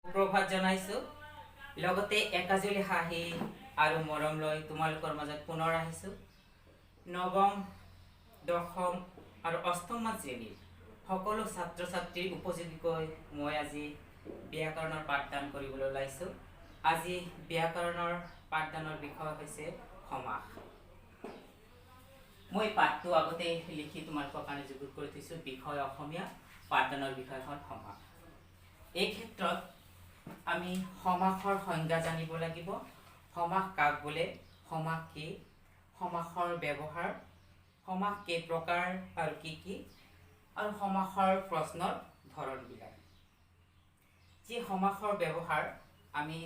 সুপ্ৰভাত জনাইছোঁ লগতে একাজলি হাঁহি আৰু মৰম লৈ তোমালোকৰ মাজত পুনৰ আহিছোঁ। নৱম, দশম আৰু অষ্টম শ্ৰেণীৰ সকলো ছাত্ৰ ছাত্ৰীৰ উপযোগীকৈ মই আজি ব্যাকৰণৰ পাঠদান কৰিবলৈ ওলাইছোঁ। আজি ব্যাকৰণৰ পাঠদানৰ বিষয় হৈছে সমাস। মই পাঠটো আগতে লিখি তোমালোকৰ কাৰণে যুগুত কৰি থৈছোঁ। বিষয় অসমীয়া, পাঠদানৰ বিষয় হ'ল সমাস। এই ক্ষেত্ৰত আমি সমাসৰ সংজ্ঞা জানিব লাগিব। সমাস কাক বোলে, সমাস কি, সমাসৰ ব্যৱহাৰ, সমাস কেই প্ৰকাৰ আৰু কি আৰু সমাসৰ প্ৰশ্নৰ ধৰণবিলাক। যি সমাসৰ ব্যৱহাৰ আমি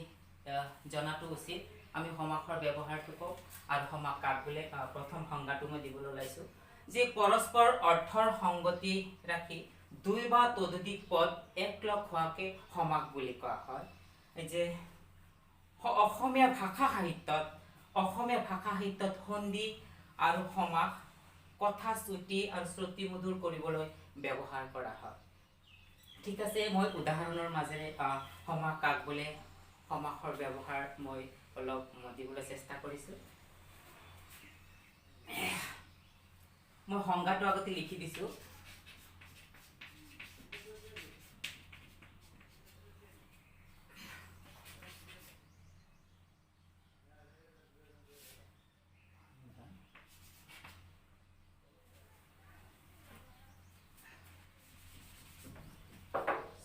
জনাটো উচিত। আমি সমাসৰ ব্যৱহাৰটো কওঁ আৰু সমাস কাক বোলে প্ৰথম সংজ্ঞাটো মই দিবলৈ ওলাইছোঁ। যে পৰস্পৰ অৰ্থৰ সংগতি ৰাখি দুই বা ততোধিক পদ একলগ হোৱাকে সমাস বুলি কোৱা হয়। যে অসমীয়া ভাষা সাহিত্যত সন্ধি আৰু সমাস কথা শ্ৰুতি আৰু শ্ৰুতিমধুৰ কৰিবলৈ ব্যৱহাৰ কৰা হয়। ঠিক আছে, মই উদাহৰণৰ মাজেৰে সমাস কাক বোলে সমাসৰ ব্যৱহাৰ মই অলপ দিবলৈ চেষ্টা কৰিছোঁ। মই সংজ্ঞাটো আগতে লিখি দিছোঁ।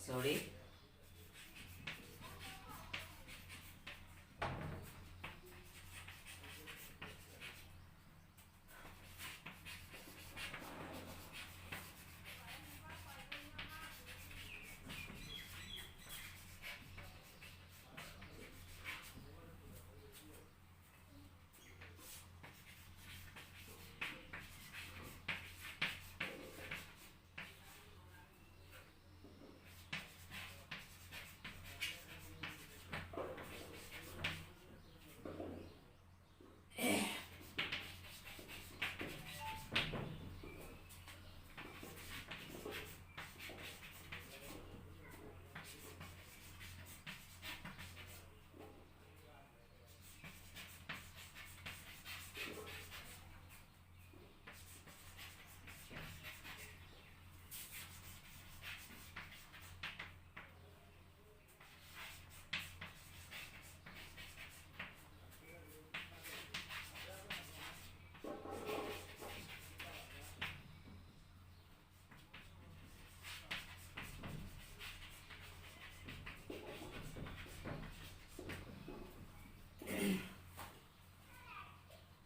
Sorry.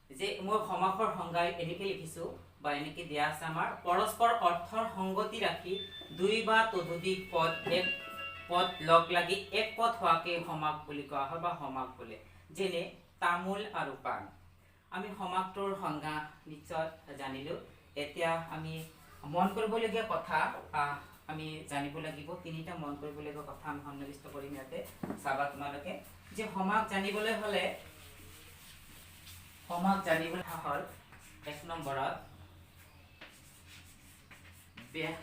যে মই সমাসৰ সংজ্ঞা এনেকৈ লিখিছোঁ বা এনেকৈ দিয়া আছে আমাৰ। পৰস্পৰ অৰ্থৰ সংগতি ৰাখি দুই বা ততোধিক পদ লগ লাগি এক পদ হোৱাকে সমাস বুলি কোৱা হয় বা সমাস বোলে। যেনে তামোল আৰু পাণ। আমি সমাসটোৰ সংজ্ঞা নিশ্চয় জানিলোঁ। এতিয়া আমি মন কৰিবলগীয়া কথা আমি জানিব লাগিব। তিনিটা মন কৰিবলগীয়া কথা আমি সন্নিৱিষ্ট কৰিম ইয়াতে। চাবা তোমালোকে যে সমাস জানিবলৈ হ'লে সমাস জানিবলৈ হ'ল এক নম্বৰত ব্যাস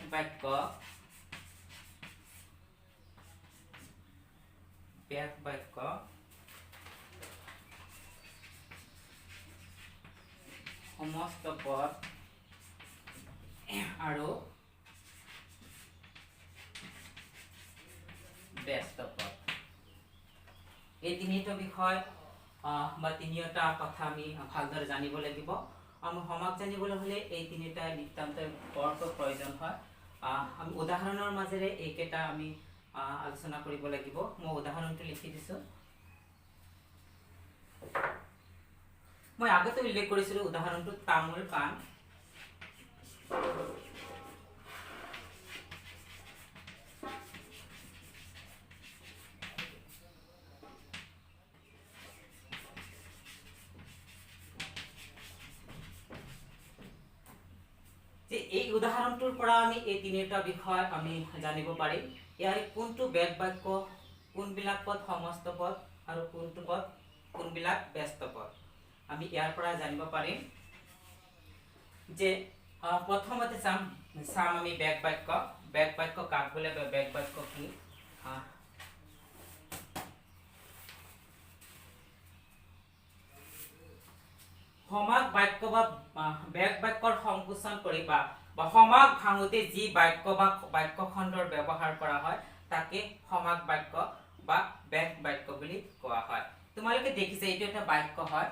বাক্য সমস্ত পদ আৰু ব্যস্ত পদ। এই তিনিটা বিষয় বা তিনিটা কথা আমি ভালদৰে জানিব লাগিব। আমি সমাস জানিবলৈ হ'লে এই তিনিটা নিতান্ত বৰকৈ প্ৰয়োজন হয়। আমি উদাহৰণৰ মাজেৰে এইকেইটা আমি আলোচনা কৰিব লাগিব। মই উদাহৰণটো লিখি দিছোঁ। মই আগতে উল্লেখ কৰিছিলোঁ উদাহৰণটো তামোল পাণ। এই উদাহৰণটোৰ পৰা আমি এই তিনিটা বিষয় আমি জানিব পাৰিম। ইয়াৰ কোনটো ব্যাস বাক্য, কোনবিলাক পদ সমস্ত পদ আৰু কোনবিলাক ব্যস্ত পদ আমি ইয়াৰ পৰা জানিব পাৰিম। যে প্ৰথমতে চাম আমি ব্যাস বাক্য কাক বোলে বা ব্যাস বাক্য কি। সমাগ বাক্য বা বেগ বাক্যৰ সংকোচন কৰি বা সমাগ ভাঙোতে যি বাক্য বা বাক্য খণ্ডৰ ব্যৱহাৰ কৰা হয় তাকে সমাগ বাক্য বা বেগ বাক্য বুলি কোৱা হয়। তোমালোকে দেখিছে এইটো এটা বাক্য হয়,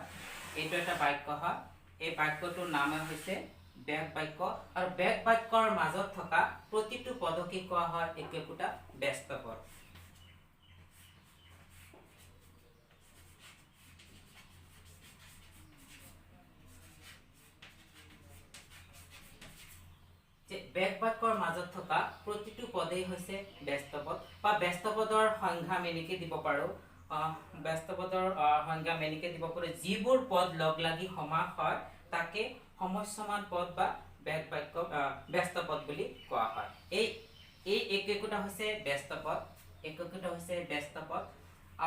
এইটো এটা বাক্য হয়। এই বাক্যটোৰ নাম হৈছে বেগ বাক্য আৰু বেগ বাক্যৰ মাজত থকা প্ৰতিটো পদকে কোৱা হয় একোটা ব্যস্ত পদ। বেগ বাক্যৰ মাজত থকা প্ৰতিটো পদেই হৈছে ব্যস্ত পদ বা ব্যস্ত পদৰ সংজ্ঞা আমি এনেকৈ দিব পাৰোঁ। ব্যস্ত পদৰ সংজ্ঞা আমি এনেকৈ দিব পাৰোঁ, যিবোৰ পদ লগ লাগি সমাস হয় তাকে সমস্যমান পদ বা বেগ বাক্য ব্যস্ত পদ বুলি কোৱা হয়। এই একোটা হৈছে ব্যস্ত পদ, একোটা হৈছে ব্যস্ত পদ।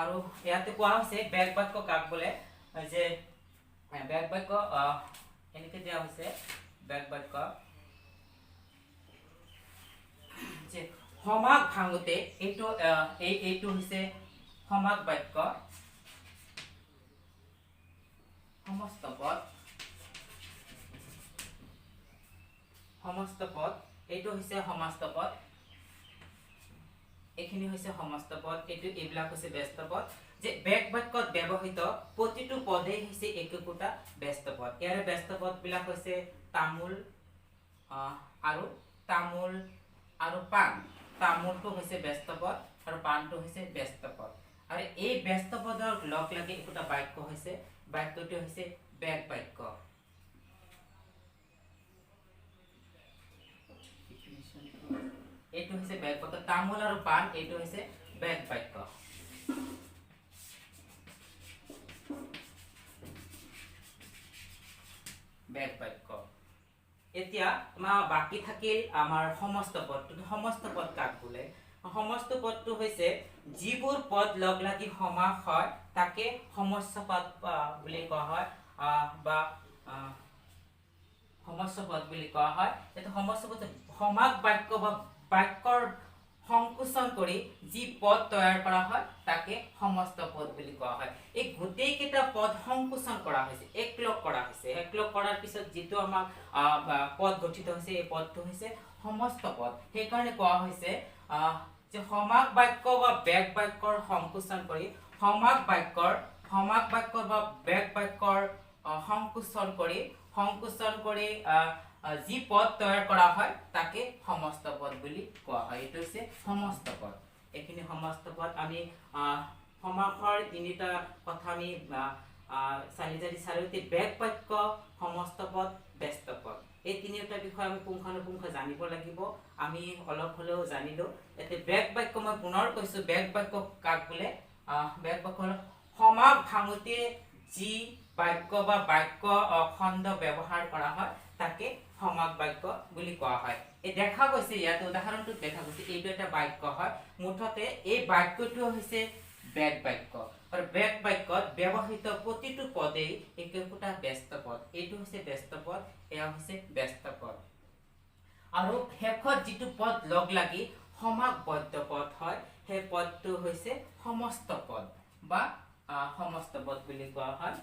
আৰু ইয়াতে কোৱা হৈছে বেগ বাক্য কাক বোলে, যে বেগ বাক্য এনেকৈ দিয়া হৈছে বেগ বাক্য যে সমাগ ভাঙোতে এইটো হৈছে সমাগ বাক্য, সমস্ত পদ, সমস্ত পদ, এইটো হৈছে সমস্ত পদ, এইখিনি হৈছে সমস্ত পদ, এইবিলাক হৈছে ব্যস্ত পদ। যে বেগ বাক্যত ব্যৱহৃত প্ৰতিটো পদেই হৈছে একোটা ব্যস্ত পদ। ইয়াৰে ব্যস্ত পদ বিলাক হৈছে তামোল আৰু পাণ। তামোলটো হৈছে ব্যস্ত পদ আৰু পাণটো হৈছে ব্যস্ত পদ। আৰু এই ব্যস্ত পদৰ লগ লাগি একোটা বাক্য হৈছে, বাক্যটো হৈছে বেগ বাক্য। এইটো হৈছে বেগ বাক্য, তামোল আৰু পাণ, এইটো হৈছে বেগ বাক্য। বেগ বাক্য। এতিয়া আমাৰ বাকী থাকিল আমাৰ সমস্ত পদ। সমস্ত পদ কাক বোলে? সমস্ত পদটো হৈছে যিবোৰ পদ লগ লাগি সমাস হয় তাকে সমস্ত পদ বুলি কোৱা হয়, বা সমস্ত পদ বুলি কোৱা হয়। এইটো সমস্ত পদ সমাগ বাক্য বা বাক্যৰ সংকোচন কৰি যি পদ তৈয়াৰ কৰা হয় তাকে সমস্ত পদ বুলি কোৱা হয়। এই গোটেই কেইটা পদ সংকোচন কৰা হৈছে, একলগ কৰা হৈছে। একলগ কৰাৰ পিছত যিটো আমাক পদ গঠিত হৈছে এই পদটো হৈছে সমস্ত পদ। সেইকাৰণে কোৱা হৈছে যে সমাগ বাক্য বা বেগ বাক্যৰ সংকোচন কৰি সমাগ বাক্য বা বেগ বাক্যৰ সংকোচন কৰি যি পদ তৈয়াৰ কৰা হয় তাকে সমস্ত পদ বুলি কোৱা হয়। এইটো হৈছে সমস্ত পদ। এইখিনি সমস্ত পদ আমি সমাসৰ তিনিটা কথা আমি চালো। বেগ বাক্য, সমস্ত পদ, ব্যস্ত পদ, এই তিনিটা বিষয় আমি পুংখানুপুংখ জানিব লাগিব। আমি অলপ হলেও জানিলো। এতিয়া বেগ বাক্য মই পুনৰ কৈছো, বেগ বাক্য কাক বোলে? বেগ বাক্য সমাগ ভাঙোতে যি বাক্য বা বাক্য খণ্ড ব্যৱহাৰ কৰা হয় তাকে সমাগ বাক্য বুলি কোৱা হয়। এই দেখা গৈছে ইয়াত উদাহৰণটোত দেখা গৈছে এইটো এটা বাক্য হয়। মুঠতে এই বাক্যটো হৈছে বেগ বাক্য আৰু বেগ বাক্যত ব্যৱহৃত প্ৰতিটো পদেই একোটা ব্যস্ত পদ। এইটো হৈছে ব্যস্ত পদ, এয়া হৈছে ব্যস্ত পদ। আৰু শেষত যিটো পদ লগ লাগি সমাগবদ্ধ পদ হয় সেই পদটো হৈছে সমস্ত পদ বা সমস্ত পদ বুলি কোৱা হয়।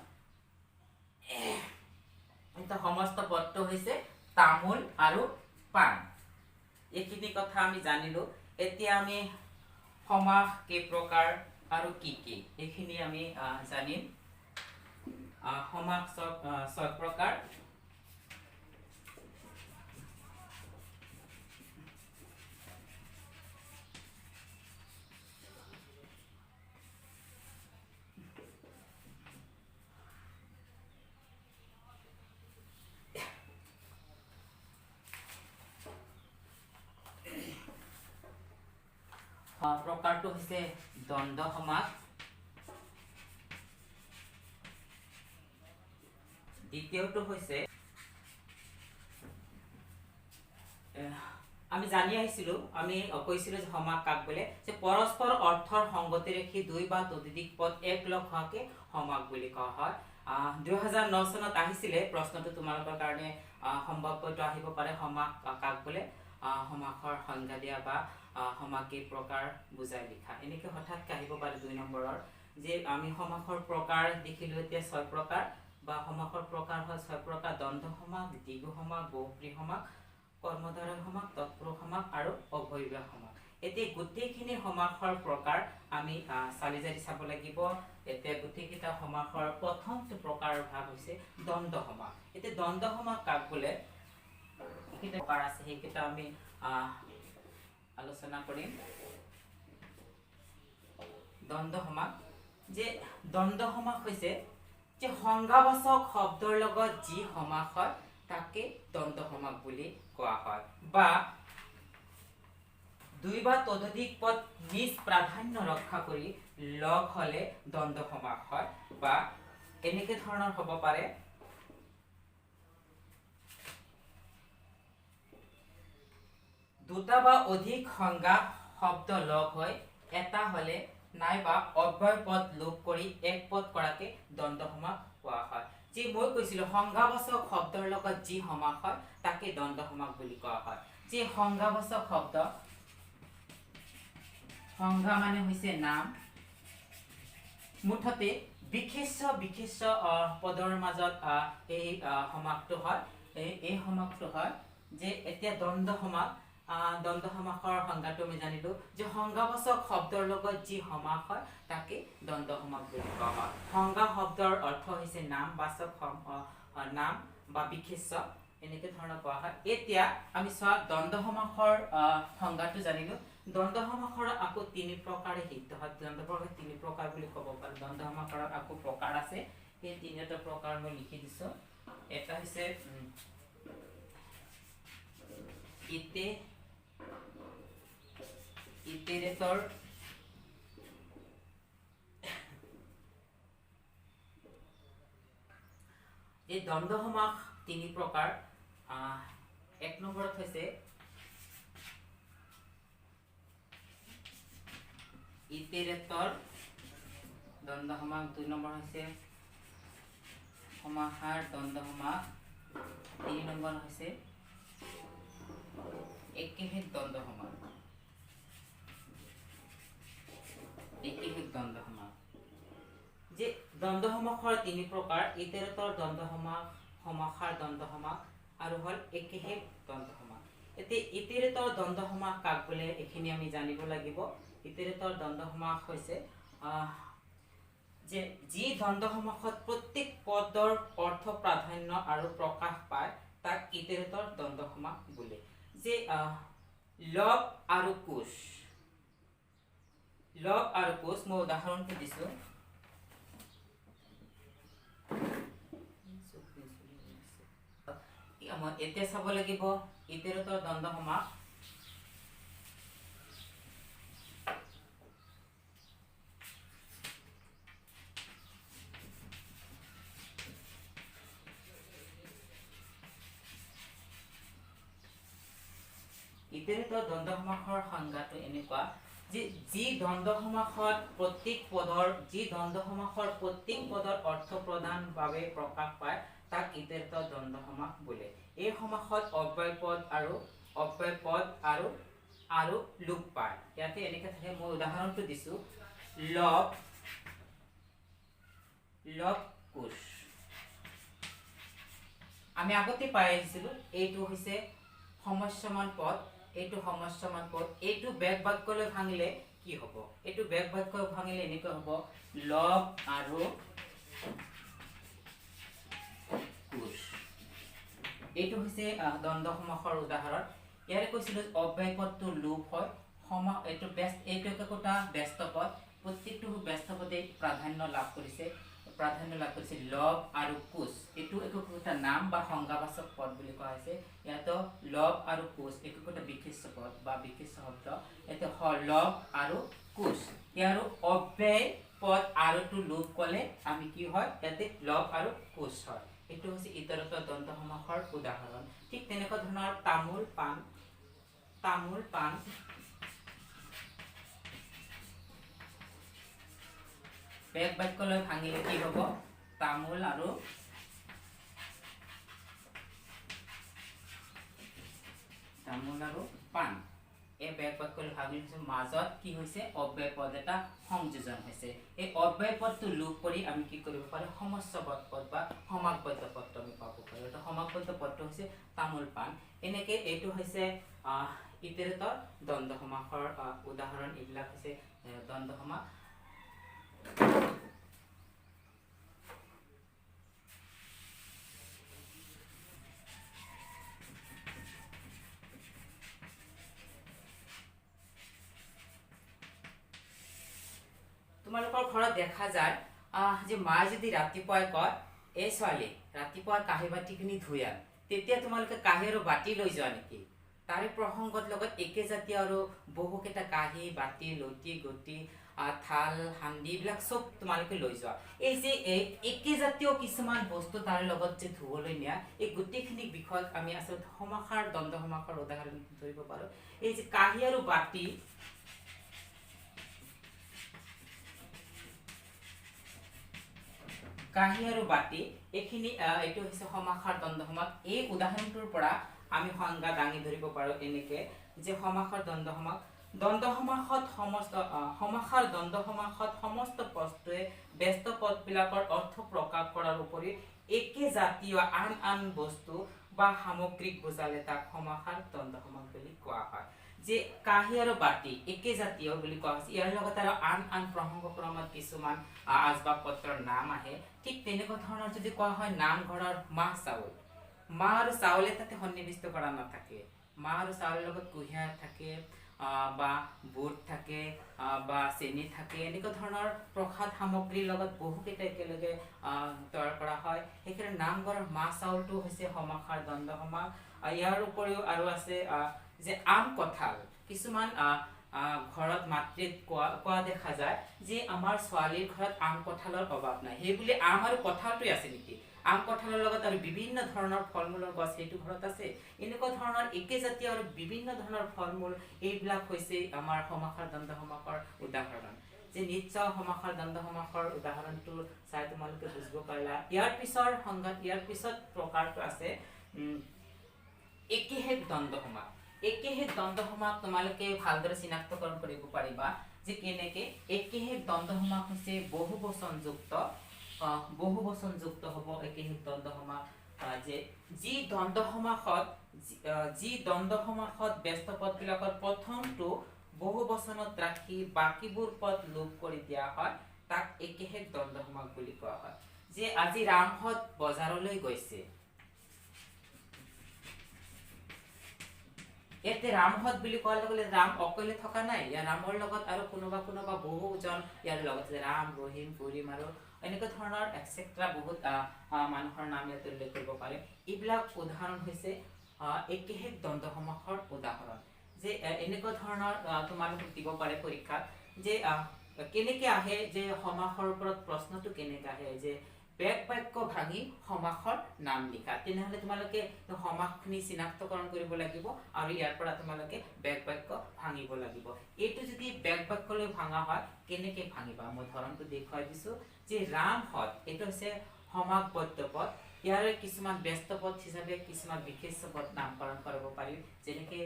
এটা সমস্ত পদটো হৈছে তামোল আৰু পাণ। এইখিনি কথা আমি জানিলো। এতিয়া আমি সমাস কেই প্ৰকাৰ আৰু কি কি এইখিনি আমি জানিম। সমাস ছয় প্ৰকাৰ। প্ৰকাৰটো হৈছে দ্বন্দ্ব সমাস, দ্বিতীয়টো হৈছে আমি জানি আহিছিলো, আমি কৈছিলো যে সমাস কাক বোলে? যে পৰস্পৰ অৰ্থৰ সংগতি ৰাখি দুই বা ততোধিক পদ একলগ হোৱাকে সমাস বুলি কোৱা হয়। 2009 চনত আহিছিলে প্ৰশ্নটো, তোমালোকৰ কাৰণে সম্ভৱপৰটো আহিব পাৰে। সমাস কাক বোলে? সমাসৰ সংজ্ঞা দিয়া বা সমাস কেই প্ৰকাৰ বুজাই লিখা, এনেকে হঠাৎ আহিব পাৰে 2 নম্বৰৰ। যে আমি সমাসৰ প্ৰকাৰ দেখিলো এতিয়া 6 প্ৰকাৰ। বা সমাসৰ প্ৰকাৰ হয় 6 প্ৰকাৰ দ্বন্দ্ব সমাস দ্বিগু সমাস বহুব্ৰীহি সমাস কৰ্মধাৰয় সমাস তৎপুৰুষ সমাস আৰু অব্যয়ভাৱ সমাস এতিয়া গোটেইখিনি সমাসৰ প্ৰকাৰ আমি চালি জাৰি চাব লাগিব এতিয়া গোটেইকেইটা সমাসৰ প্ৰথমটো প্ৰকাৰৰ ভাগ হৈছে দ্বন্দ্ব সমাস এতিয়া দ্বন্দ্ব সমাস কাক বোলে এইকেইটা প্ৰকাৰ আছে সেইকেইটা আমি আলোচনা কৰিম দ্বন্দ্ব সমাস যে দ্বন্দ্ব সমাস হৈছে যে সংজ্ঞাবাচক শব্দৰ লগত যি সমাস হয় তাকে দ্বন্দ্ব সমাস বুলি কোৱা হয় বা দুই বা ততোধিক পদ নিজ প্ৰাধান্য ৰক্ষা কৰি লগ হলে দ্বন্দ্ব সমাস হয় বা এনেকে ধৰণৰ হ'ব পাৰে দুটা বা অধিক সংজ্ঞা শব্দ লগ হয় এটা হলে নাইবা অব্যয় পদ লোপ কৰি এক পদ কৰাকে দ্বন্দ্ব সমাস কোৱা হয় যে মই কৈছিলো সংজ্ঞাবাচক শব্দৰ লগত যি সমাস হয় তাকে দ্বন্দ্ব সমাস বুলি কোৱা হয় যে সংজ্ঞাবাচক শব্দ সংজ্ঞা মানে হৈছে নাম মুঠতে বিশেষ্য পদৰ মাজত এই সমাসটো হয় এই সমাসটো হয় যে এতিয়া দ্বন্দ্ব সমাসৰ সংজ্ঞাটো আমি জানিলো যে সংজ্ঞাবাচক শব্দৰ লগত যি সমাস হয় তাকে দ্বন্দ্ব সমাস বুলি কোৱা হয় সংজ্ঞা শব্দৰ অৰ্থ হৈছে নামবাচক নাম বা বিশেষ্য এনেকে ধৰণৰ কোৱা হয় এতিয়া আমি চোৱা দ্বন্দ্ব সমাসৰ সংজ্ঞাটো জানিলো দ্বন্দ্ব সমাসৰ আকৌ তিনি প্ৰকাৰে সিদ্ধ হয় দ্বন্দ্ব সমাসৰ তিনি প্ৰকাৰ বুলি ক'ব পাৰি দ্বন্দ্ব সমাসৰ আকৌ প্ৰকাৰ আছে এই তিনিটা প্ৰকাৰ মই লিখি দিছো এটা হৈছে ইটেৰেটৰ এই দ্বন্দ্ব সমাস তিনি প্ৰকাৰ এক নম্বৰত হৈছে ইটেৰেটৰ দ্বন্দ্ব সমাস দুই নম্বৰ হৈছে সমাহাৰ দ্বন্দ্ব সমাস তিনি নম্বৰ হৈছে একেহিক দ্বন্দ্ব সমাস যে দ্বন্দ্ব সমাসৰ তিনি প্ৰকাৰ ইটেৰেটৰ দ্বন্দ্ব সমাস সমাহাৰ দ্বন্দ্ব সমাস আৰু হল একেহিক দ্বন্দ্ব সমাস এতিয়া ইটেৰেটৰ দ্বন্দ্ব সমাস কাক বোলে এইখিনি আমি জানিব লাগিব ইটেৰেটৰ দ্বন্দ্ব সমাস হৈছে যে যি দ্বন্দ্ব সমাসত প্ৰত্যেক পদৰ অৰ্থ প্ৰাধান্য আৰু প্ৰকাশ পায় তাক ইটেৰেটৰ দ্বন্দ্ব সমাস বোলে যে লব আৰু কোষ মই উদাহৰণটো দিছো এতিয়া চাব লাগিব ইটেৰেটৰ দ্বন্দ্ব সমাস ইটেৰেটৰ দ্বন্দ্ব সমাসৰ সংজ্ঞাটো এনেকুৱা যে যি দ্বন্দ্ব সমাসৰ প্ৰত্যেক পদৰ অৰ্থ প্ৰদান বাবে প্ৰকাশ পায় তাক ইটেৰেটৰ দ্বন্দ্ব সমাস বোলে এই সমাসত অব্যয় পদ আৰু লোপ পায় ইয়াতে এনেকে থাকে মই উদাহৰণটো দিছো লব কোষ আমি আগতে পাই আহিছিলো এইটো হৈছে সমস্যমান পদ এইটো বেগ বাক্যলৈ ভাঙিলে কি হ'ব এইটো বেগ বাক্য ভাঙিলে এনেকৈ হ'ব লব আৰু কোষ এইটো হৈছে দ্বন্দ্ব সমাসৰ উদাহৰণ ইয়াৰে কৈছিলো অব্যয় পদটো লোপ হয় এইটো একোটা ব্যস্ত পদ প্ৰত্যেকটো ব্যস্ত পদে প্ৰাধান্য লাভ কৰিছে লব আৰু কোষ এইটো একোটা নাম বা সংজ্ঞাবাচক পদ বুলি কোৱা হৈছে ইয়াতো লব আৰু কোষ একোটা বিশেষ্য পদ বা বিশেষ্য শব্দ এতে লব আৰু কোষ ইয়াৰ অব্যয় পদ আৰুটো লোপ কলে আমি কি হয় ইয়াতে লব আৰু কোষ হয় এইটো হৈছে ইটেৰেটৰ দ্বন্দ্ব সমাসৰ উদাহৰণ ঠিক তেনেকুৱা ধৰণৰ তামোল পাণ বেগ বাক্যলৈ ভাঙিলে কি হ'ব তামোল আৰু পাণ এই বেগ বাক্যলৈ ভাগ দিছোঁ মাজত কি হৈছে অব্যয় পদ এটা সংযোজন হৈছে এই অব্যয় পদটো লোপ কৰি আমি কি কৰিব পাৰোঁ সমস্যাবদ্ধ পদ বা সমাসবদ্ধ পদটো আমি পাব পাৰোঁ এটা সমাসবদ্ধ পদটো হৈছে তামোল পাণ এনেকৈ এইটো হৈছে ইতৰেতৰ দ্বন্দ্ব সমাসৰ উদাহৰণ এইবিলাক হৈছে দ্বন্দ্ব সমাস তোমালোকৰ ঘৰত দেখা যায় যে মায়ে যদি ৰাতিপুৱাই কয় এই ছোৱালী ৰাতিপুৱা কাঁহী বাতিখিনি ধুই আন তেতিয়া তোমালোকে কাঁহী আৰু বাতি লৈ যোৱা নেকি তাৰে প্ৰসংগত লগত একেজাতীয় আৰু বহুকেইটা কাঁহী বাতি লটি গটি থাল হান্দি এইবিলাক চব তোমালোকে লৈ যোৱা এই যে একেজাতীয় কিছুমান বস্তু তাৰ লগত যে ধুবলৈ নিয়া এই গোটেইখিনি বিষয়ত আমি আচলতে সমাসাৰ দ্বন্দ্ব সমাসৰ উদাহৰণ ধৰিব পাৰোঁ এই যে কাঁহী আৰু বাতি কাঁহী আৰু বাতি এইখিনি এইটো হৈছে সমাসাৰ দ্বন্দ্ব সমাস এই উদাহৰণটোৰ পৰা আমি সংজ্ঞা দাঙি ধৰিব পাৰোঁ এনেকৈ যে সমাসাৰ দ্বন্দ্ব সমাসত সমাসাৰ দ্বন্দ্ব সমাসত সমস্ত পদটোৱে ব্যস্ত পদবিলাকৰ অৰ্থ প্ৰকাশ কৰাৰ উপৰি একে জাতীয় আন আন বস্তু বা সামগ্ৰিক বুজালে তাক সমাসাৰ দ্বন্দ্ব সমাস বুলি কোৱা হয় যে কাঁহী আৰু বাতি একে জাতীয় বুলি কোৱা হৈছে ইয়াৰ লগতে আৰু আন আন প্ৰসংগক্ৰমত কিছুমান আচবাব পত্ৰৰ নাম আহে ঠিক তেনেকুৱা ধৰণৰ যদি কোৱা হয় নামঘৰৰ মাহ চাউল মাহ আৰু চাউলে তাতে সন্নিৱিষ্ট কৰা নাথাকে মাহ আৰু চাউলৰ লগত কুঁহিয়াৰ থাকে বা বুট থাকে বা চেনি থাকে এনেকুৱা ধৰণৰ প্ৰসাদ সামগ্ৰীৰ লগত বহুকেইটা একেলগে তৈয়াৰ কৰা হয় সেইকাৰণে নামঘৰৰ মাহ চাউলটো হৈছে সমাসাৰ দ্বন্দ্ব সমাস ইয়াৰ উপৰিও আৰু আছে যে আম কঁঠাল কিছুমান ঘৰত মাতৃক কোৱা দেখা যায় যে আমাৰ ছোৱালীৰ ঘৰত আম কঁঠালৰ অভাৱ নাই সেই বুলি আম আৰু কঁঠালটোৱে আছে নেকি আম কঁঠালৰ লগত আৰু বিভিন্ন ধৰণৰ ফল মূলৰ গছ সেইটো ঘৰত আছে এনেকুৱা ধৰণৰ একেজাতীয় আৰু বিভিন্ন ধৰণৰ ফল মূল এইবিলাক হৈছে আমাৰ সমাসাৰ দ্বন্দ্ব সমাসৰ উদাহৰণ যে নিশ্চয় সমাসাৰ দ্বন্দ্ব সমাসৰ উদাহৰণটো চাই তোমালোকে বুজিব পাৰিলা ইয়াৰ পিছৰ সংজ্ঞাত ইয়াৰ পিছত প্ৰকাৰটো আছে একেহেক দ্বন্দ্ব সমাস একেহেক দ্বন্দ্ব সমাস তোমালোকে ভালদৰে চিনাক্তকৰণ কৰিব পাৰিবা যে কেনেকে একেহেক দ্বন্দ্ব সমাস হৈছে বহুবচনযুক্ত হ'ব একেহেক দ্বন্দ্ব সমাস যে যি দ্বন্দ্ব সমাসত ব্যস্ত পদবিলাকৰ প্ৰথমটো বহুবচনত ৰাখি বাকীবোৰ পদ লোপ কৰি দিয়া হয় তাক একেহেক দ্বন্দ্ব সমাস বুলি কোৱা হয় যে আজি ৰামহঁত বজাৰলৈ গৈছে ইয়াতে ৰামহঁত বুলি কোৱাৰ লগে লগে ৰাম অকলে থকা নাই ইয়াৰ ৰামৰ লগত আৰু কোনোবা বহুজন ইয়াৰ লগত ৰাম ৰহিম কৰিম আৰু এনেকুৱা ধৰণৰ এক্সেট্ৰা বহুত মানুহৰ নাম ইয়াত উল্লেখ কৰিব পাৰে এইবিলাক উদাহৰণ হৈছে একেহেক দ্বন্দ্ব সমাসৰ উদাহৰণ যে এনেকুৱা ধৰণৰ তোমালোকক দিব পাৰে পৰীক্ষাত যে কেনেকৈ আহে যে সমাসৰ ওপৰত প্ৰশ্নটো কেনেকৈ আহে যে বেগ বাক্য ভাঙি সমাসৰ নাম লিখা তেনেহ'লে তোমালোকে সমাসখিনি চিনাক্তকৰণ কৰিব লাগিব আৰু ইয়াৰ পৰা তোমালোকে বেগ বাক্য ভাঙিব লাগিব এইটো যদি বেগ বাক্যলৈ ভাঙা হয় কেনেকৈ ভাঙিবা মই ধৰণটো দেখুৱাই দিছোঁ যে ৰামহঁত এইটো হৈছে সমাসবদ্ধ পদ ইয়াৰে কিছুমান ব্যস্ত পদ হিচাপে কিছুমান বিশেষ্য পদ নামকৰণ কৰিব পাৰি যেনেকৈ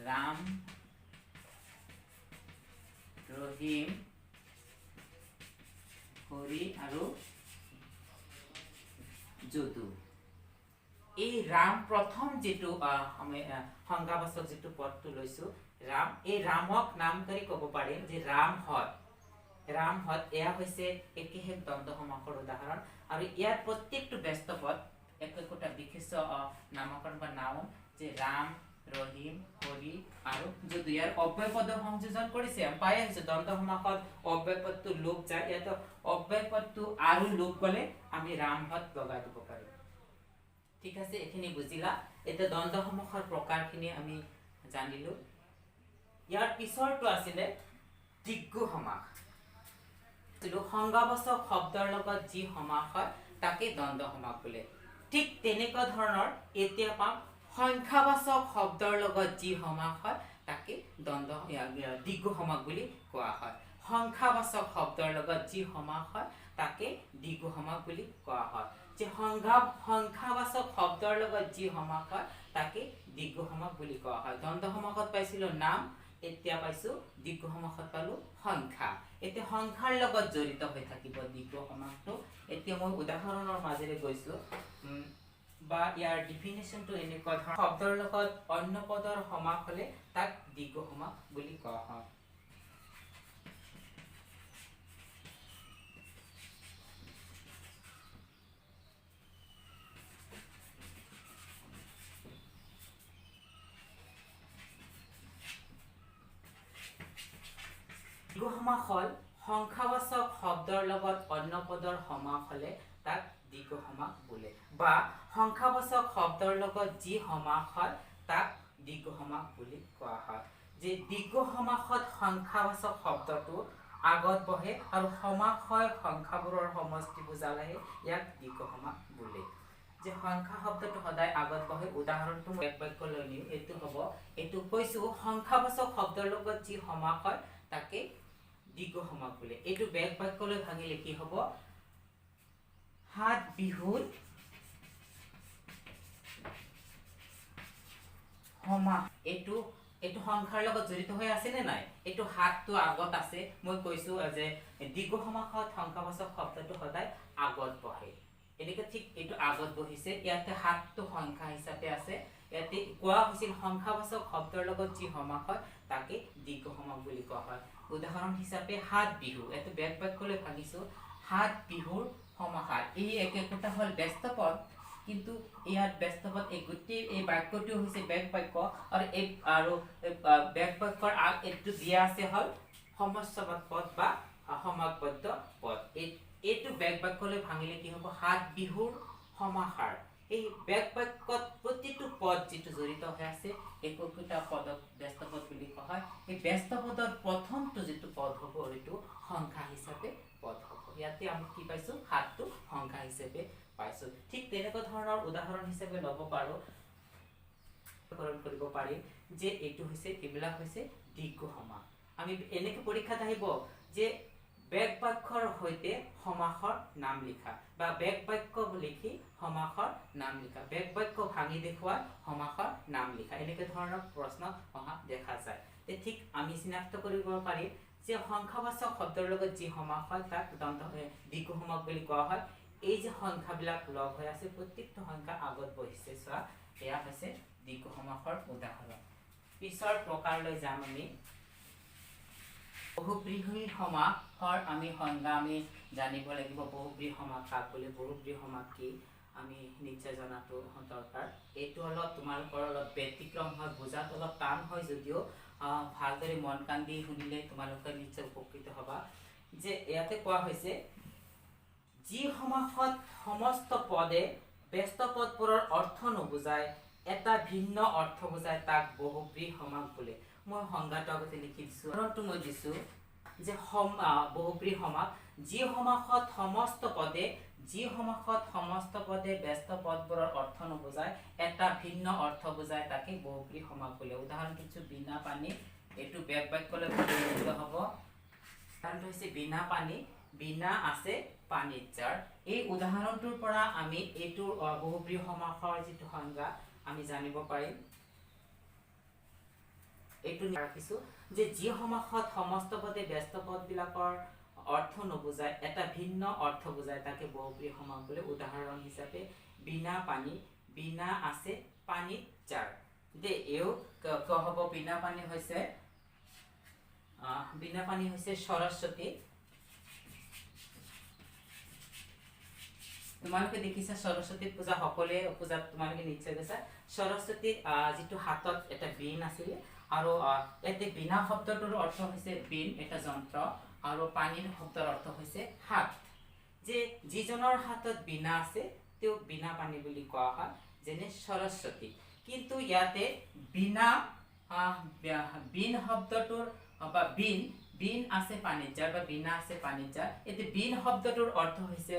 ৰাম ৰহিম হৰি আৰু যদু এই ৰাম প্ৰথম যিটো আমি সংজ্ঞাবাচক যিটো পদটো লৈছো ৰাম এই ৰামক নাম কৰি ক'ব পাৰিম যে ৰামহঁত এয়া হৈছে একেহেক দ্বন্দ্ব সমাসৰ উদাহৰণ আৰু ইয়াৰ প্ৰত্যেকটো ব্যস্ত পদ একোটা বিশেষ্য নামকৰণ বা নাম যে ৰাম ৰহিম হৰি আৰু যদু ইয়াৰ অব্যয় পদ সংযোজন কৰিছে আমি পাই আহিছো দ্বন্দ্ব সমাসত অব্যয় পদটো লোপ যায় ইয়াত অব্যয় পদটো আৰু লোপ গলে আমি ৰামহঁত লগাই দিব পাৰিম ঠিক আছে এখিনি বুজিলা এটা দ্বন্দ্ব সমাসৰ প্ৰকাৰখিনি আমি জানিলো ইয়াৰ পিছৰটো আছিলে দ্বিগু সমাস সংজ্ঞাবাচক শব্দৰ লগত যি সমাস হয় তাকে দ্বন্দ্ব সমাস বোলে ঠিক তেনেকুৱা ধৰণৰ এতিয়া পাম সংখ্যাবাচক শব্দৰ লগত যি সমাস হয় তাকে দ্বিগু সমাস বুলি কোৱা হয় সংখ্যাবাচক শব্দৰ লগত যি সমাস হয় তাকে দ্বিগু সমাস বুলি কোৱা হয় যে সংখ্যাবাচক শব্দৰ লগত যি সমাস হয় তাকে দীৰ্ঘ সমাস বুলি কোৱা হয় দ্বন্দ্ব সমাসত পাইছিলো নাম এতিয়া পাইছো দীৰ্ঘ সমাসত পালো সংখ্যা এতিয়া সংখ্যাৰ লগত জড়িত হৈ থাকিব দীৰ্ঘ সমাসটো এতিয়া মই উদাহৰণৰ মাজেৰে গৈছো বা ইয়াৰ ডেফিনেশনটো এনেকুৱা ধৰণৰ শব্দৰ লগত অন্য পদৰ সমাস হলে তাক দীৰ্ঘ সমাস বুলি কোৱা হয় দীৰ্ঘ সমাস হল সংখ্যাবাচক শব্দৰ লগত অন্য পদৰ সমাস হলে তাক দীৰ্ঘ সমাস বোলে বা সংখ্যাবাচক শব্দৰ লগত যি সমাস হয় তাক দীৰ্ঘ সমাস বুলি কোৱা হয় যে দীৰ্ঘ সমাসত সংখ্যাবাচক শব্দটো আগত বহে আৰু সমাস হয় সংখ্যাবোৰৰ সমষ্টি বুজালেহে ইয়াক দীৰ্ঘ সমাস বোলে যে সংখ্যা শব্দটো সদায় আগত বহে উদাহৰণটো এক বাক্য লৈ নিও এটো হ'ব এটো কৈছো সংখ্যাবাচক শব্দৰ লগত যি সমাস হয় তাকে দীৰ্ঘ সমাস বোলে এটো বেক বাক্যলৈ ভাঙিলে কি হ'ব হাত বিহুত সমাস এটো সংখ্যাৰ লগত জড়িত হৈ আছে নে নাই এটো হাতটো আগত আছে মই কৈছো যে দীৰ্ঘ সমাসত সংখ্যাবাচক শব্দটো সদায় আগত বহে এনেকে ঠিক এটো আগত বহিছে ইয়াতে হাতটো সংখ্যা হিচাপে আছে ইয়াতে কোৱা হৈছিল সংখ্যাবাচক শব্দৰ লগত যি সমাস হয় তাকে দীৰ্ঘ সমাস বুলি কোৱা হয় উদাহৰণ হিচাপে হাত বিহু এটো বেক বাক্যলৈ ভাঙিছো হাত বিহুৰ সমাহাৰ এই একটা হল ব্যস্ত পদ কিন্তু ইয়াত ব্যস্ত পদ এই গোটেই এই বাক্যটো হৈছে বেক বাক্য আৰু বেক বাক্যৰ আগ এটো দিয়া আছে হল সমস্যাবাদ পদ বা সমাসবদ্ধ পদ এইটো বেক বাক্যলৈ ভাঙিলে কি হ'ব হাত বিহুৰ সমাহাৰ এই বেক বাক্যত প্ৰতিটো পদ যেটো জড়িত হৈ আছে একোটা পদক ব্যস্ত পদ বুলি কোৱা হয় এই ব্যস্ত পদৰ প্ৰথমটো যেটো পদ হ'ব এইটো সংখ্যা হিচাপে পদ হ'ব ইয়াতে আমি কি পাইছো হাতটো সংখ্যা হিচাপে পাইছো ঠিক তেনেকুৱা ধৰণৰ উদাহৰণ হিচাপে লব পাৰো কৰিব পাৰি যে এইটো হৈছে এবিলাক হৈছে দীৰ্ঘ সমাস আমি এনেকে পৰীক্ষাত আহিব যে বেক বাক্যৰ হৈতে সমাসৰ নাম লিখা বা বেক বাক্য লিখি সমাসৰ নাম লিখা বেক বাক্য ভাঙি দেখুৱা সমাসৰ নাম লিখা এনেকে ধৰণৰ প্ৰশ্ন অহা দেখা যায় ঠিক আমি চিনাক্ত কৰিব পাৰি যে সংখ্যাবাচক শব্দৰ লগত যি সমাস হয় তাক দীৰ্ঘ সমাস বুলি কোৱা হয় এই যে সংখ্যাবিলাক লগ হৈ আছে প্ৰত্যেকটো সংখ্যা আগত বহিছে চোৱা এয়া হৈছে দীৰ্ঘ সমাসৰ উদাহৰণ পিছৰ প্ৰকাৰলৈ যাম আমি বহুব্ৰীহি সমাসৰ আমি সংজ্ঞা আমি জানিব লাগিব বহুব্ৰীহি সমাস কাক বুলি বহুব্ৰীহি সমাস কি আমি নিশ্চয় জনাটো দৰকাৰ এইটো অলপ তোমালোকৰ অলপ ব্যতিক্ৰম হয় বুজাত অলপ টান হয় যদিও ভালদৰে মন কান দি শুনিলে তোমালোকে নিশ্চয় উপকৃত হবা যে ইয়াতে কোৱা হৈছে যি সমাসত সমস্ত পদে ব্যস্ত পদবোৰৰ অৰ্থ নুবুজায় এটা ভিন্ন অৰ্থ বুজায় তাক বহুব্ৰীহি সমাস বোলে মই সংজ্ঞাটো আগতে লিখি দিছো কাৰণটো মই দিছো যে বহুব্ৰীহি সমাস যি সমাসত সমস্ত পদে ব্যস্ত পদবোৰৰ অৰ্থ নুবুজায় এটা ভিন্ন অৰ্থ বুজায় তাকে বহুব্ৰীহি সমাস বোলে উদাহৰণ দিছো বিনা পানী এটো বেক বাক্যলৈ পৰিৱৰ্তিত হ'ব কাৰণটো হৈছে বিনা পানী বিনা আছে পানীত যাৰ এই উদাহৰণটোৰ পৰা আমি এইটো বহুব্ৰীহি সমাসৰ যেটো সংজ্ঞা আমি জানিব পাৰিম এইটো ৰাখিছো যে যি সমাসত সমস্ত পদে ব্যস্ত পদবিলাকৰ অৰ্থ নুবুজায় এটা ভিন্ন অৰ্থ বুজায় তাকে বহুব্ৰীহি সমাস বোলে উদাহৰণ হিচাপে বিনা পানী বিনা আছে পানীত যাৰ দে এও ক হ'ব বিনা পানী হৈছে সৰস্বতী তোমালোকে দেখিছা সৰস্বতী পূজা সকলে পূজাত তোমালোকে নিশ্চয় গৈছা সৰস্বতীৰ যেটো হাতত এটা বীণ আছিল আৰু এতে বিনা শব্দটোৰ অৰ্থ হৈছে বীণ এটা যন্ত্ৰ আৰু পানীৰ শব্দৰ অৰ্থ হৈছে হাত যে যিজনৰ হাতত বীণা আছে তেও বিনা পানী বুলি কোৱা হয় যেনে সৰস্বতী কিন্তু ইয়াতে বিনা বীণ শব্দটোৰ বা বীণ আছে পানীত যাৰ বা বিনা আছে পানীত যাৰ এতে বীণ শব্দটোৰ অৰ্থ হৈছে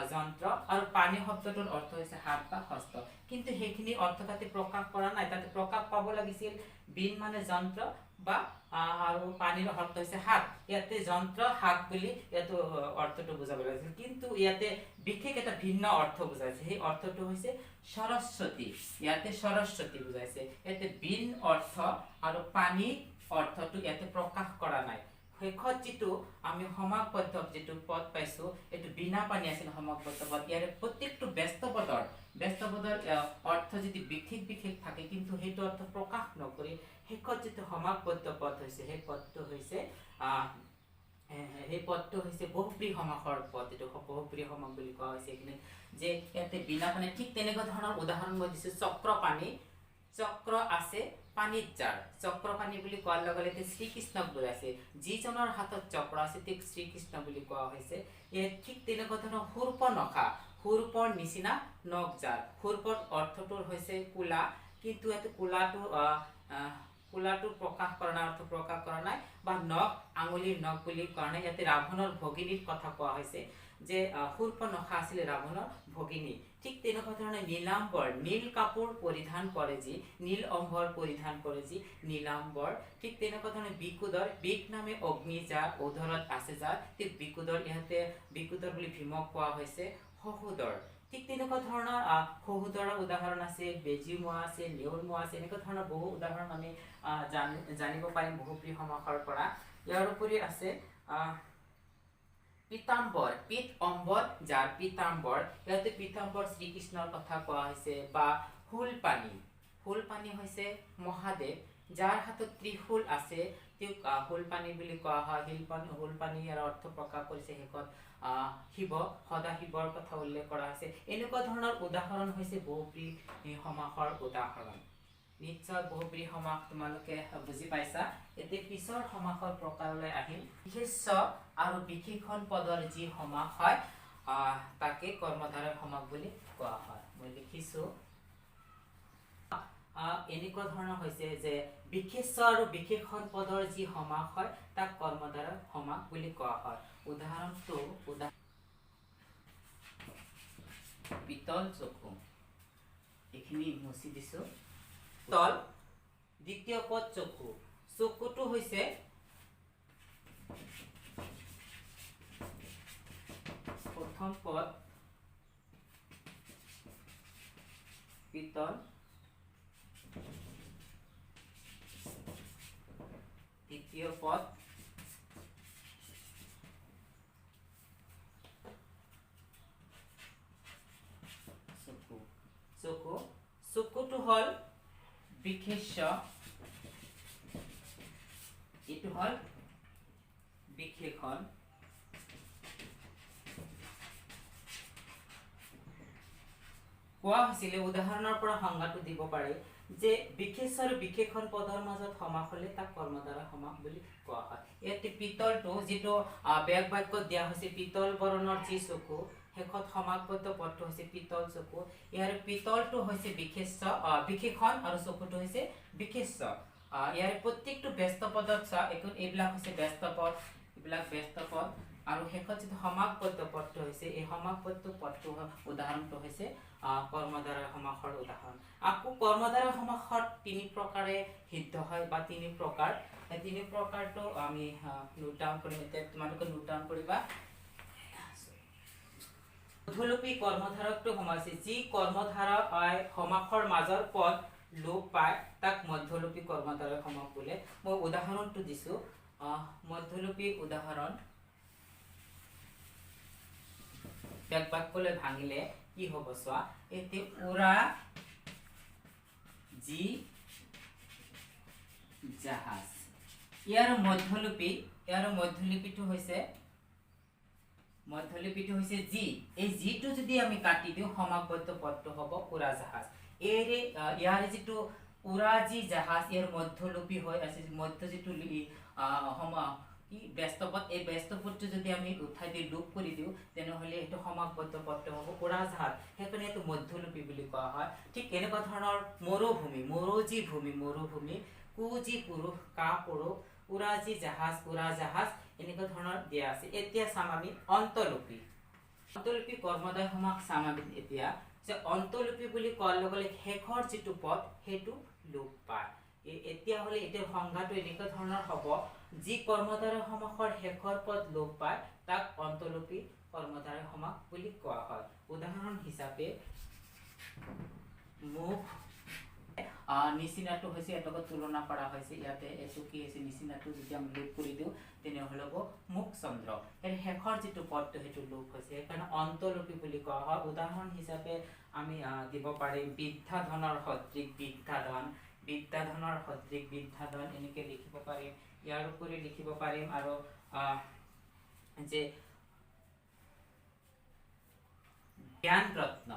যন্ত্ৰ আৰু পানী শব্দটোৰ অৰ্থ হৈছে হাত বা হস্ত কিন্তু হেখিনি অৰ্থ তাতে প্ৰকাশ কৰা নাই তাতে প্ৰকাশ পাব লাগিছিল বীণ মানে যন্ত্ৰ বা আৰু পানীৰ অৰ্থ হৈছে হাত ইয়াতে যন্ত্ৰ হাত বুলি ইয়াতো অৰ্থটো বুজাব লাগিছিল কিন্তু ইয়াতে বিশেষ এটা ভিন্ন অৰ্থ বুজাইছে সেই অৰ্থটো হৈছে সৰস্বতী ইয়াতে সৰস্বতী বুজাইছে ইয়াতে বিন অৰ্থ আৰু পানী অৰ্থটো ইয়াতে প্ৰকাশ কৰা নাই শেষত যেটো আমি সমাপবদ্ধ যেটো পদ পাইছো এটো বিনা পানী আছিল সমাপবদ্ধ পদ ইয়াৰ প্ৰত্যেকটো ব্যস্ত পদৰ অৰ্থ যদি বিশেষ থাকে কিন্তু হেতু অৰ্থ প্ৰকাশ নকৰি শেষত যেটো সমাপবদ্ধ পদ হৈছে সেই পদটো হৈছে এই পদটো হৈছে বহুব্রী সমাসৰ পদ যেটো বহুব্ৰী সমাস বুলি কোৱা হৈছে এখানে যে ইয়াতে বিনা পানী ঠিক তেনেকুৱা ধৰণৰ উদাহৰণ মই দিছো চক্ৰপানী চক্ৰ আছে পানীত যাৰ চক্ৰপানী বুলি কোৱাৰ লগে লগে শ্ৰীকৃষ্ণক বুজাইছে যিজনৰ হাতত চক্ৰ আছে ঠিক শ্ৰীকৃষ্ণ বুলি কোৱা হৈছে এই ঠিক তেনেকুৱা ধৰণৰ সূৰ্পনখা সূৰ্পৰ নিচিনা নখ যাৰ সূৰ্পৰ অৰ্থটোৰ হৈছে কুলা কিন্তু এটো কুলাটো প্ৰকাশ কৰা নাই অৰ্থ প্ৰকাশ কৰা নাই বা নখ আঙুলিৰ নখ বুলি কোৱা নাই ইয়াতে ৰাৱণৰ ভগিনীৰ কথা কোৱা হৈছে যে সূৰ্পনখা আছিল ৰাৱণৰ ভগিনী ঠিক তেনেকুৱা ধৰণে নীলাম্বৰ নীল কাপোৰ পৰিধান কৰে যি নীল অম্বৰ পৰিধান কৰে যি নীলাম্বৰ ঠিক তেনেকুৱা ধৰণে বিকুদৰ বিক নামে অগ্নি যাৰ উদৰত আছে যাৰ ঠিক বিকুদৰ ইয়াতে বিকুদৰ বুলি ভীমক কোৱা হৈছে সহুদৰ ঠিক তেনেকুৱা ধৰণৰ সহুদৰৰ উদাহৰণ আছে বেজিমোৱা আছে নেউৰমোৱা আছে এনেকুৱা ধৰণৰ বহু উদাহৰণ আমি জানিব পাৰিম বহুব্ৰী সমাসৰ পৰা ইয়াৰ উপৰি আছে পীতাম্বৰ পিত অম্বৰ যাৰ পীতাম্বৰ ইয়াতে পীতাম্বৰ শ্ৰীকৃষ্ণৰ কথা কোৱা হৈছে বা ফুলপানী হৈছে মহাদেৱ যাৰ হাতত ত্ৰিশূল আছে তেওঁক ফুলপানী বুলি কোৱা হয় ফুলপানী ইয়াৰ অৰ্থ প্ৰকাশ কৰিছে শেষত শিৱ সদাশিৱৰ কথা উল্লেখ কৰা হৈছে এনেকুৱা ধৰণৰ উদাহৰণ হৈছে বহুব্ৰী সমাসৰ উদাহৰণ নিশ্চয় বহুব্ৰী সমাস তোমালোকে বুজি পাইছা এতে পিছৰ সমাসৰ প্ৰকাৰলৈ আহিল বিশেষ্য আৰু বিশেষণ পদৰ যি সমাস হয় তাকে কৰ্মধাৰয় সমাস বুলি কোৱা হয় মই লিখিছো এনেকুৱা ধৰণৰ হৈছে যে বিশেষ্য আৰু বিশেষণ পদৰ যি সমাস হয় তাক কৰ্মধাৰয় সমাস বুলি কোৱা হয় উদাহৰণটো পিতল চকু এখিনি মুছি দিছো তল দ্বিতীয় পদ চকু চকুটো হৈছে প্ৰথম পদ পিতল দ্বিতীয় পদ চকুটো হল বিশেষ্য এটো হল বিশেষণ কোৱা হৈছিলে উদাহৰণৰ পৰা সংজ্ঞাটো দিব পাৰে যে বিশেষ্য আৰু বিশেষণ পদৰ মাজত সমাস হলে তাক কৰ্মধাৰয় সমাস বুলি কোৱা হয় ইয়াতে পিতলটো যেটো ব্যাগ বাক্যত দিয়া হৈছে পিতল বৰণৰ যি চকু শেষত সমাসবদ্ধ পদটো হৈছে পিতল চকু ইয়াৰ পিতলটো হৈছে বিশেষণ আৰু চকুটো হৈছে বিশেষ্য ইয়াৰ প্ৰত্যেকটো ব্যস্ত পদত এইবিলাক হৈছে ব্যস্ত পদ এইবিলাক ব্যস্ত পদ আৰু শেষত যেটো সমাসবদ্ধ পদটো হৈছে এই সমাসবদ্ধ পদটো উদাহৰণটো হৈছে কৰ্মধাৰয় সমাসৰ উদাহৰণ আকৌ কৰ্মধাৰয় সমাসত তিনি প্ৰকাৰে সিদ্ধ হয় বা তিনি প্ৰকাৰটো আমি নোট ডাউন কৰিম এতিয়া তোমালোকে নোট ডাউন কৰিবা মধ্যলোপী কৰ্মধাৰয়টো সমাসে যি কৰ্মধাৰয় সমাসৰ মাজৰ পদ লোপ পায় তাক মধ্যলোপী কৰ্মধাৰয় সমাস বোলে মই উদাহৰণটো দিছো মধ্যলোপী উদাহৰণ ব্যাগ বাক্যলৈ ভাঙিলে কি হ'ব চোৱা এতে উৰা জি জাহাজ ইয়াৰ মধ্যলিপিটো হৈছে জি এই জিটো যদি আমি কাটি দিও সমাসবদ্ধ পদটো হ'ব উৰা জাহাজ ইয়াৰ যেটো উৰা জি জাহাজ ইয়াৰ মধ্যলিপি হয় আছে মধ্য যেটো ব্যস্ত পদ এই ব্যস্ত পদটো যদি আমি উঠাই দি লোপ কৰি দিও তেনেহলে এটো সমাসবদ্ধ পদটো হ'ব উৰা জাহাজ হেতনে এটো মধ্যলিপি বুলি কোৱা হয় ঠিক এনেকুৱা ধৰণৰ মৰুভূমি কুজি পুৰুষ কা পুৰুষ উৰা জি জাহাজ এনেকুৱা ধৰণৰ দিয়া আছে এতিয়া চাম আমি অন্তলিপি কৰ্মধাৰয় সমাস চাম আমি এতিয়া যে অন্তলিপি বুলি কোৱাৰ লগে লগে শেষৰ যেটো পদ হেতু লোপ পায় এতিয়া হলে এটাৰ সংজ্ঞাটো এনেকুৱা ধৰণৰ হ'ব যি কৰ্মধাৰয় সমাসৰ শেষৰ পদ লোপ পায় তাক অন্তলোপী কৰ্মধাৰয় সমাস বুলি কোৱা হয়। উদাহৰণ হিচাপে মুখ নিচিনাটো হৈছে এটকা তুলনা কৰা হৈছে ইয়াতে এটো কি হৈছে নিচিনাটো যদি আমি লোপ কৰি দিওঁ তেনেহ'লে হ'ব মুখ চন্দ্ৰ এৰ শেষৰ যেটো পদটো হেতু লোপ হৈছে কাৰণ অন্তলোপী বুলি কোৱা হয়। উদাহৰণ হিচাপে আমি দিব পাৰিম বিদ্যাধনৰ সদৃশ বিদ্যাধন বিদ্যাধনৰ সদৃশ বিদ্যাধন এনেকে লিখিব পাৰিম। ইয়াৰ উপৰি লিখিব পাৰিম আৰু যে জ্ঞান ৰত্ন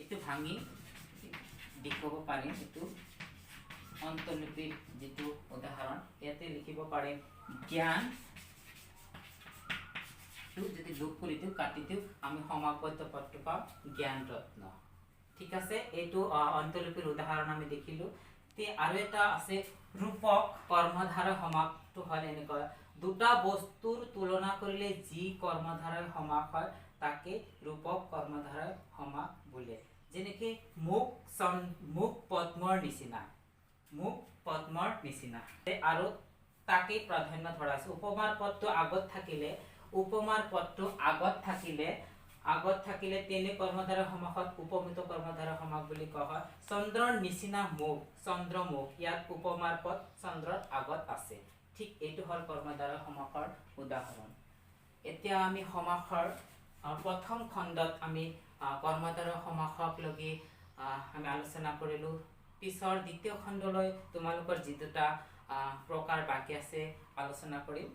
এটো ভাঙি লিখিব পাৰিম এটো অন্তলোপীৰ যেটো উদাহৰণ ইয়াতে লিখিব পাৰিম জ্ঞান যদি লোপ কৰি দিওঁ কাটি দিওঁ আমি সমাপত্য পদটো পাম জ্ঞান ৰত্ন। ঠিক আছে এইটো অন্তলোপীৰ উদাহৰণ আমি দেখিলো। তে আৰু এটা আছে ৰূপক কৰ্মধাৰয় সমাসটো হল এনেকুৱা দুটা বস্তুৰ তুলনা কৰিলে যি কৰ্মধাৰয় সমাস হয় তাকে ৰূপক কৰ্মধাৰয় সমাস বোলে। যেনেকে মুখ পদ্মৰ নিচিনা মুখ পদ্মৰ নিচিনা আৰু তাকে প্ৰাধান্য ধৰা আছে। উপমাৰ পদটো আগত থাকিলে তেনে কৰ্মধাৰয় সমাসত উপমিত কৰ্মধাৰয় সমাস বুলি কোৱা হয়। চন্দ্ৰৰ নিচিনা মুখ চন্দ্ৰমুখ ইয়াত উপমাৰ পদ চন্দ্ৰৰ আগত আছে। ঠিক এইটো হল কৰ্মধাৰয় সমাসৰ উদাহৰণ। এতিয়া আমি সমাসৰ প্ৰথম খণ্ডত আমি কৰ্মধাৰয় সমাসক লগি আমি আলোচনা কৰিলো। পিছৰ দ্বিতীয় খণ্ডলৈ তোমালোকৰ যি দুটা প্ৰকাৰ বাকি আছে আলোচনা কৰিম।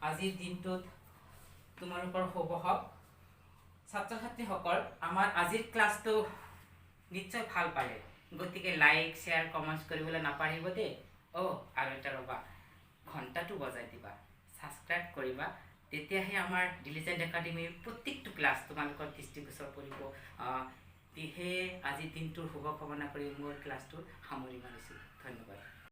আজিৰ দিনটোত তোমালোকৰ শুভ হওক। ছাত্ৰ ছাত্ৰীসকল আমাৰ আজিৰ ক্লাছটো নিশ্চয় ভাল পালে গতিকে লাইক শ্বেয়াৰ কমেন্টছ কৰিবলৈ নাপাহৰিব দেই। আৰু এটা ৰবা ঘণ্টাটো বজাই দিবা সাবস্ক্ৰাইব কৰিবা তেতিয়াহে আমাৰ ডিলিজেন্ট একাডেমীৰ প্ৰত্যেকটো ক্লাছ তোমালোকৰ দৃষ্টিগোচৰ কৰিব। আজিৰ দিনটোৰ শুভ কামনা কৰি মোৰ ক্লাছটো সামৰি মাৰিছোঁ। ধন্যবাদ।